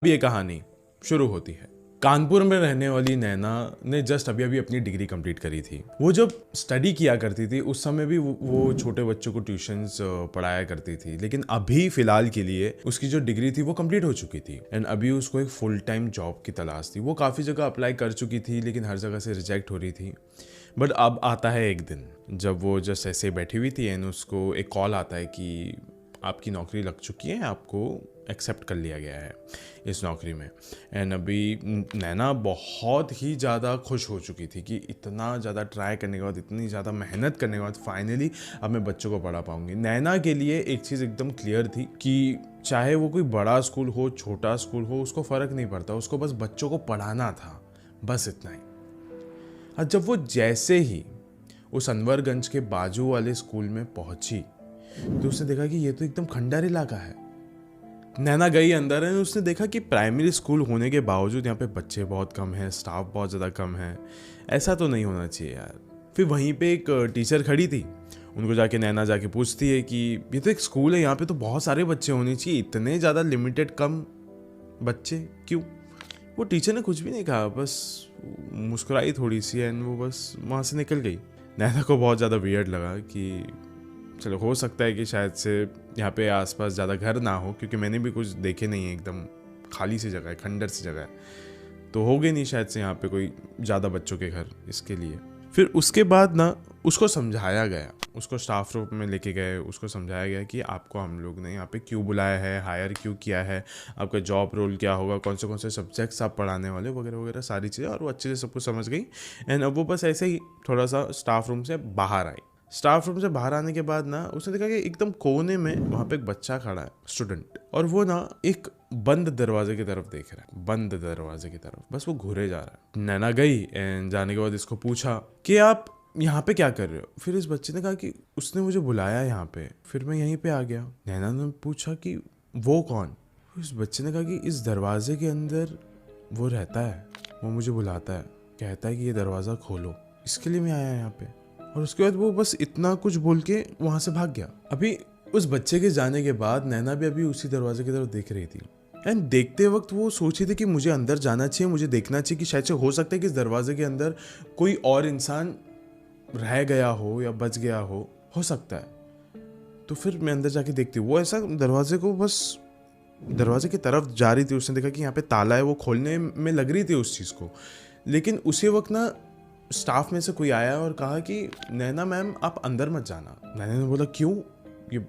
अब ये कहानी शुरू होती है। कानपुर में रहने वाली नैना ने जस्ट अभी अभी अपनी डिग्री कंप्लीट करी थी। वो जब स्टडी किया करती थी उस समय भी वो छोटे बच्चों को ट्यूशंस पढ़ाया करती थी, लेकिन अभी फिलहाल के लिए उसकी जो डिग्री थी वो कंप्लीट हो चुकी थी एंड अभी उसको एक फुल टाइम जॉब की तलाश थी। वो काफ़ी जगह अप्लाई कर चुकी थी लेकिन हर जगह से रिजेक्ट हो रही थी। बट अब आता है एक दिन जब वो जस्ट ऐसे बैठी हुई थी एंड उसको एक कॉल आता है कि आपकी नौकरी लग चुकी है, आपको एक्सेप्ट कर लिया गया है इस नौकरी में। एंड अभी नैना बहुत ही ज़्यादा खुश हो चुकी थी कि इतना ज़्यादा ट्राई करने के बाद, इतनी ज़्यादा मेहनत करने के बाद फाइनली अब मैं बच्चों को पढ़ा पाऊंगी। नैना के लिए एक चीज़ एकदम क्लियर थी कि चाहे वो कोई बड़ा स्कूल हो, छोटा स्कूल हो, उसको फ़र्क नहीं पड़ता, उसको बस बच्चों को पढ़ाना था, बस इतना ही। और जब वो जैसे ही उस अनवरगंज के बाजू वाले स्कूल में पहुंची तो उसने देखा कि ये तो एकदम खंडर इलाका है। नैना गई अंदर है, उसने देखा कि प्राइमरी स्कूल होने के बावजूद यहाँ पे बच्चे बहुत कम हैं, स्टाफ बहुत ज़्यादा कम है। ऐसा तो नहीं होना चाहिए यार। फिर वहीं पे एक टीचर खड़ी थी, उनको जाके नैना जाके पूछती है कि ये तो एक स्कूल है, यहाँ पे तो बहुत सारे बच्चे होने चाहिए, इतने ज़्यादा लिमिटेड कम बच्चे क्यों? वो टीचर ने कुछ भी नहीं कहा, बस मुस्कुराई थोड़ी सी एंड वो बस वहाँ से निकल गई। नैना को बहुत ज़्यादा वियर्ड लगा कि चलो हो सकता है कि शायद से यहाँ पे आसपास ज़्यादा घर ना हो, क्योंकि मैंने भी कुछ देखे नहीं है, एकदम खाली सी जगह है, खंडर सी जगह है, तो हो गए नहीं शायद से यहाँ पे कोई ज़्यादा बच्चों के घर, इसके लिए। फिर उसके बाद ना उसको समझाया गया, उसको स्टाफ रूम में लेके गए, उसको समझाया गया कि आपको हम लोग ने यहाँ पे क्यों बुलाया है, हायर क्यों किया है, आपका जॉब रोल क्या होगा, कौन से सब्जेक्ट्स आप पढ़ाने वाले, वगैरह वगैरह सारी चीज़ें। और वो अच्छे से सब कुछ समझ गई एंड अब वो बस ऐसे ही थोड़ा सा स्टाफ रूम से बाहर आई। स्टाफ रूम से बाहर आने के बाद ना उसने देखा कि एकदम कोने में वहाँ पे एक बच्चा खड़ा है, स्टूडेंट, और वो ना एक बंद दरवाजे की तरफ देख रहा है, बंद दरवाजे की तरफ, बस वो घूरे जा रहा है। नैना गई एंड जाने के बाद इसको पूछा कि आप यहाँ पे क्या कर रहे हो? फिर इस बच्चे ने कहा कि उसने मुझे बुलाया यहाँ पे, फिर मैं यहीं पे आ गया। नैना ने पूछा कि वो कौन? उस बच्चे ने कहा कि इस दरवाजे के अंदर वो रहता है, वो मुझे बुलाता है, कहता है कि ये दरवाज़ा खोलो, इसके लिए मैं आया यहाँ पे। और उसके बाद वो बस इतना कुछ बोल के वहाँ से भाग गया। अभी उस बच्चे के जाने के बाद नैना भी अभी उसी दरवाजे की तरफ देख रही थी एंड देखते वक्त वो सोच रही थी कि मुझे अंदर जाना चाहिए, मुझे देखना चाहिए कि शायद से हो सकता है कि इस दरवाजे के अंदर कोई और इंसान रह गया हो या बच गया हो सकता है। तो फिर मैं अंदर जाके देखती हूँ। वो ऐसा दरवाजे को बस दरवाजे की तरफ जा रही थी, उसने देखा कि यहाँ पे ताला है, वो खोलने में लग रही थी उस चीज़ को, लेकिन उसी वक्त ना स्टाफ में से कोई आया और कहा कि नैना मैम आप अंदर मत जाना। नैना ने बोला क्यों? ये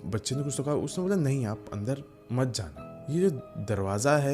बच्चे ने कुछ तो कहा, उसने बोला नहीं आप अंदर मत जाना, ये जो दरवाज़ा है